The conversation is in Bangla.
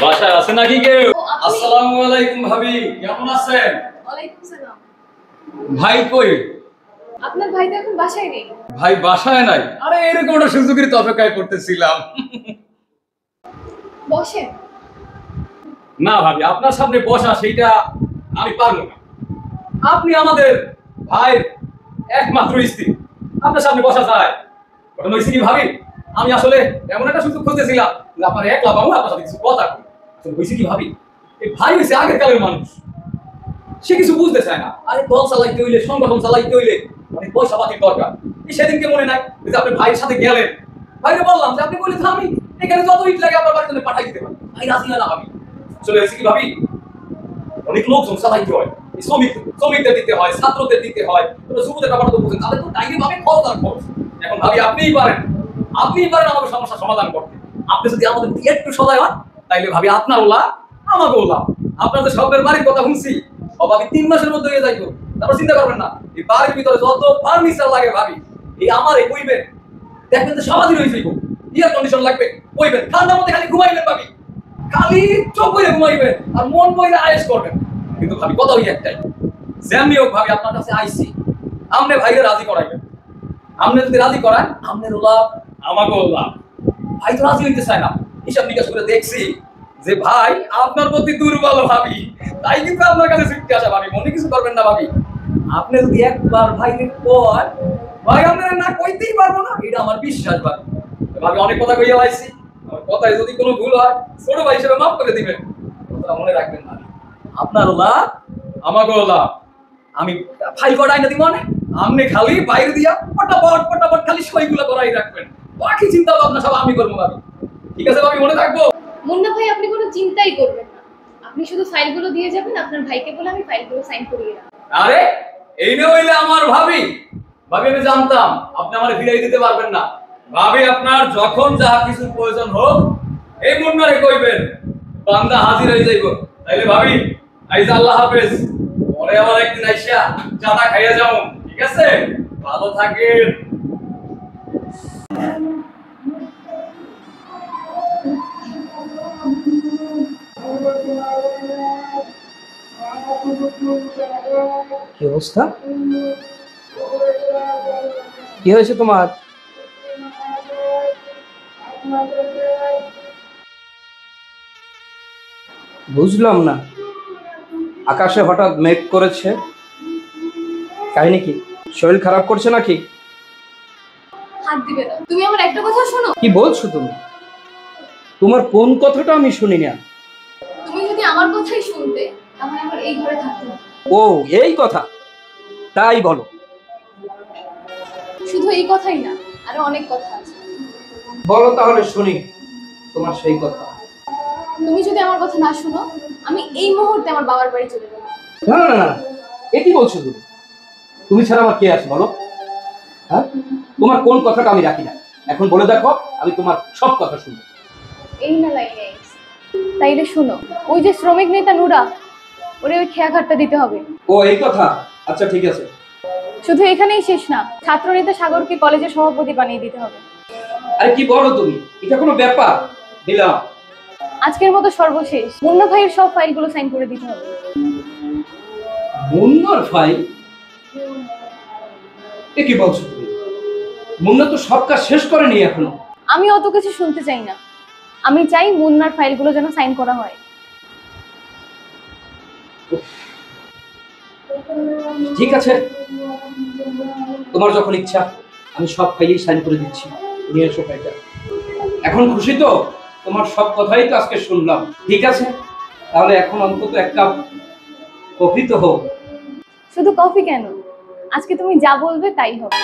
বাসায় আছে নাকি কেউ? আসসালামু আলাইকুম ভাবি, কেমন আছেন? ওয়ালাইকুম সালাম। ভাই কই? আপনার ভাই তো এখন বাসায় নেই। ভাই বাসায় নাই? আরে এরকম একটা সুযোগের তো অপেক্ষায় করতেছিলাম। বসেন। না ভাবি, আপনার সামনে বসা সেইটা আমি পারবো না। আপনি আমাদের ভাই একমাত্র স্ত্রী, আপনার সামনে বসা যায়? ঘটনা হয়েছে কি ভাবি, আমি আসলে এমন একটা সুযোগ খুঁজতেছিলাম যে আপনার একলা বাবু আপনার সাথে কিছু কথা কই। আসলে হয়েছে কি ভাবি, এই ভাই হয়েছে আগের কালের মানুষ, সে কিছু বুঝতে চায় না। আরে দল চালাইতে হইলে, সংগঠন চালাইতে হইলে অনেক পয়সা পাতির দরকার। সেদিনকে মনে নাই যে আপনি ভাইয়ের সাথে গেলেন, ভাইকে বললাম যে আপনি বলে আমি এখানে যত ইট লাগে আপনার বাড়িতে পাঠাই দিতে পারি। ভাই রাজি না ভাবি। চলে এসেছি কি ভাবি, অনেক লোকজন চালাইতে হয়, শ্রমিকদের দিতে হয়, ছাত্রদের দিতে হয়, যুবদের ব্যাপারটা তো বুঝেন, তাদের তো টাইমে ভাবে খরচ আর খরচ। এখন ভাবি আপনিই পারেন আমাদের সমস্যার সমাধান করতে। আপনি যদি আমাদের একটু সদয় হন তাইলে ভাবি আপনার ওলা আমাকে ওলা। আপনাদের সবের বাড়ির কথা শুনছি, সবাই 3 মাসের মধ্যে হয়ে যাইতো। তারপর চিন্তা করবেন না, এই বাড়ির ভিতরে যত ফার্নিচার লাগে ভাবি এই আমার এই কইবেন, দেখবেন তো সমাধি হয়ে যাইব। এয়ার কন্ডিশন লাগবে, কইবেন ঠান্ডার মধ্যে খালি ঘুমাইবেন ভাবি, খালি চোখ বইলে ঘুমাইবেন আর মন বইলে আয়েশ করবেন। কিন্তু ভাবি কথা ওই একটাই, যেমনি হোক ভাবি আপনার কাছে আইসি, আমনে ভাইকে রাজি করাইবেন। আমনে যদি রাজি করান আমনের লাভ আমাকেও লাভ। ভাই তো রাজি হইতে চায় না, হিসাব নিকাশ করে দেখছি যে ভাই আপনার প্রতি দুর্বল ভাবি, তাই কিন্তু আপনার কাছে ছুটতে আসা ভাবি। মনে কিছু করবেন না ভাবি, আপনি যদি একবার ভাইকে কয় ভাই আপনারা না কইতেই পারবো না, এটা আমার বিশ্বাস ভাবি। ভাবি অনেক কথা কইয়া লাইছি, আমার কথায় যদি কোনো ভুল হয় ছোট ভাই হিসেবে মাফ করে দিবেন। কথা মনে রাখবেন না, আপনারও লাভ আমাকেও লাভ। আমি ফাইল করাই না দিব মানে আপনি খালি বাইরে দিয়া পটাপট খালি সইগুলো করাই রাখবেন, বাকি চিন্তা ভাবনা সব আমি করবো ভাবি। ঠিক আছে ভাবি, মনে থাকবো। মুন্না ভাই আপনি কোনো চিন্তাই করবেন না, আপনি শুধু ফাইলগুলো দিয়ে যাবেন, আপনার ভাইকে বলে আমি ফাইলগুলো সাইন করিয়ে রাখবো। আরে এই না হইলে আমার ভাবি, ভাবি আমি জানতাম আপনি আমারে ফিরাই দিতে পারবেন না। ভাবি আপনার যখন যাহা কিছু প্রয়োজন হোক এই মুন্নারে কইবেন, বান্দা হাজির হয়ে যাইব। তাইলে ভাবি আইজ আল্লাহ হাফেজ, পরে আবার একদিন আইসা চাটা খাইয়া যাও। ঠিক আছে, ভালো থাকেন। কি অবস্থা? কি হয়েছে তোমার? বুঝলাম না, আকাশে হঠাৎ মেঘ করেছে, কাহিনী কি? শরীর খারাপ করছে নাকি? হাত দিবে না, তুমি আমার একটা কথা শোনো। কি বলছো তুমি? তোমার কোন কথাটা আমি শুনি না। তুমি যদি আমার কথাই শুনতে তাহলে আমার এই ঘরে থাকতে না। ও এই কথা, তাই বলো। শুধু এই কথাই না, আরো অনেক কথা আছে। বলো তাহলে শুনি তোমার সেই কথা। তুমি যদি আমার কথা না শুনো আমি এই মুহূর্তে আমার বাবার বাড়ি চলে যাবো। না না না, এ কি বলছো তুমি? তুমি ছাড়া আমার কে আছে বলো? হ্যাঁ, তোমার কোন কথাটা আমি রাখি না, এখন বলে দেখো, আমি তোমার সব কথা শুনবো। এই না লাইনে তাইলে শুনো, ওই যে শ্রমিক নেতা নুরা, ওরে ওই খেয়াঘাটটা দিতে হবে। ও এই কথা, আচ্ছা ঠিক আছে। শুধু এখানেই শেষ না, ছাত্র নেতা সাগরকে কলেজের সভাপতি বানিয়ে দিতে হবে। আরে কি বলো তুমি, এটা কোনো ব্যাপার? দিলাম। আজকের মতো সর্বশেষ মুন্না ভাইয়ের সব ফাইলগুলো সাইন করে দিতে হবে। মুন্নার ফাইল? এ কি বলছো তুমি? মুন্না তো সব কাজ শেষ করেনি এখনো। আমি অত কিছু শুনতে চাই না, আমি চাই মুন্নার ফাইলগুলো যেন সাইন করা হয়। ঠিক আছে, তোমার যখন ইচ্ছা আমি সব ফাইলই সাইন করে দিচ্ছি, নিয়ে এসো ফাইলটা। এখন খুশি তো? তোমার সব কথাই তো আজকে শুনলাম। ঠিক আছে, তাহলে এখন অন্তত এক কাপ কফি তো হোক। শুধু কফি কেন, আজকে তুমি যা বলবে তাই হবে।